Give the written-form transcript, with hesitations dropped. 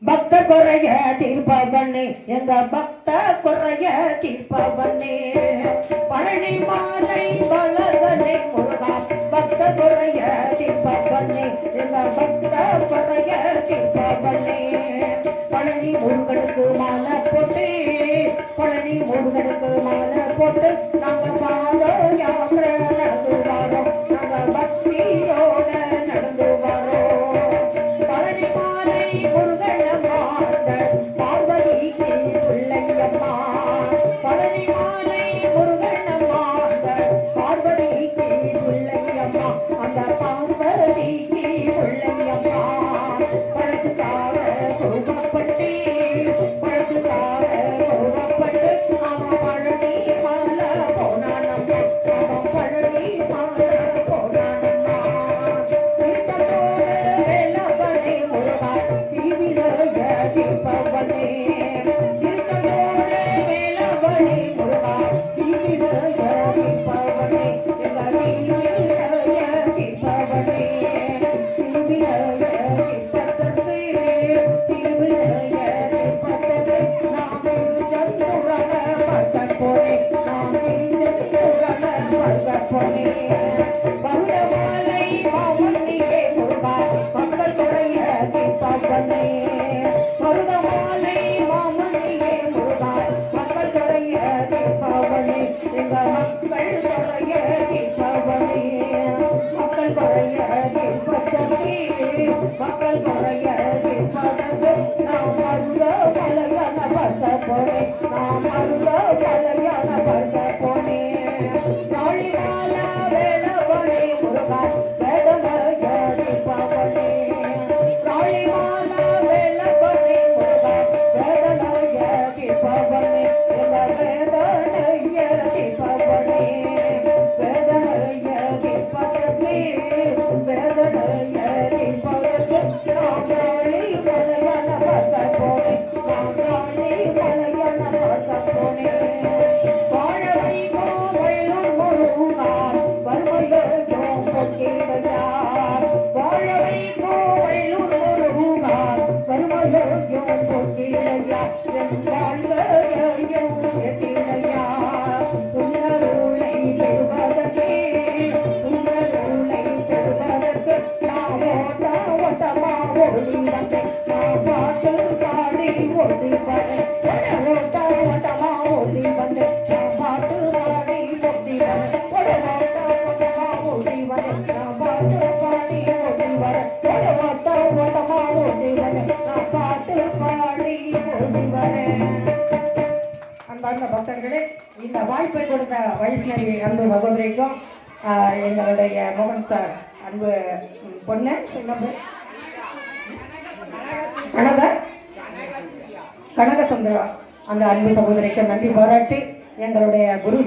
பக்த குறைய தீர்ப்பவனே எங்க பக்த குறைய தீர்ப்பவனே பழனி மாலை வளகனே முருகா பக்த குறைய தீர்ப்பவனே எங்க பக்த குறைய தீர்ப்பவனே பழனி முருகனுக்கு மாலை போட்டு பழனி முருகனுக்கு மாலை போட்டு நாங்க பாத யாத்திரை நடந்து வரோம் நாங்க பக்தியோட நடந்து வரோம் பழனி மாலை முருகன் பார்வதிக்கு பிள்ளையம்மா பழனி மாலை முருகன் பார்வதிக்கு பிள்ளையம்மா அந்த பார்வதிக்கு பிள்ளையம்மா பழத்துக்கார கோபப்பட்டு பழத்துக்கார கோபப்பட்டு அவன் பழனி மாலை போனானம்மா அவன் பழனி மாலை போனானம்மா வேலவனே முருகா தீவிரைய தீர்ப்பவனே வேலவனே முருகா தீவிரைய தீர்ப்பவனே தீர்ப்பவனே பௌரமாலை மாமன்னியே முருகா மக்கள் குறைய தீர்ப்பவனே பௌரமாலை மாமன்னியே முருகா மக்கள் குறைய தீர்ப்பவனே எங்க மக்கள் குறைய தீர்ப்பவனே மக்கள் குறைய தீர்ப்பவனே மக்கள் குறைய தீர்ப்பவனே நாம் மருத மலையான பட்ட போனே நாம் மருத மலையான பட்ட போனே நாளினாலா வேலவனே முருகா வேடமய தீர்ப்பவனே நாளினாலா வேலவனே முருகா வேடமய தீர்ப்பவனே எங்க வேதனைய தீர்ப்பவனே வேதனைய தீர்ப்பவனே வேதனைய தீர்ப்பவனே நாம் நாளி மலையான பட்ட போனே நாம் நாளி மலையான பட்ட போனே வாழவை கோவையிலும் முருகா வறுமையோம் கொட்டிடையா வாழவை கோவையிலும் முருகா வறுமையோம் கொட்டிடையா என் வாழ்வையும் எட்டிடையா உன்னருளை பெறுவதற்கே உன்னருளை பெறுவதற்கு நான் ஓட்ட ஓட்டமா ஓடி வந்தேன் நான் பாட்டு பாடி ஓடி வரேன் ஓட்ட ஓட்டமா ஓடி வந்தேன் நான் பாட்டு பாடி ஓடி வரேன் ஓட்ட ஓட்டமா ஓடி வரேன் நான் பாட்டு பாடி ஓடி வரேன் ஓட்ட ஓட்டமா ஓடி வரேன் நான் பாட்டு பாடி ஓடி வரேன். அன்பார்ந்த பக்தர்களே, இந்த வாய்ப்பை கொடுத்த வைஷ்ணவி அன்பு சகோதரிக்கும் எங்களுடைய மோகன் சார் அன்பு பொண்ணு கனக சுந்தரா அந்த அன்பு சகோதரிக்கு நன்றி பாராட்டி எங்களுடைய குரு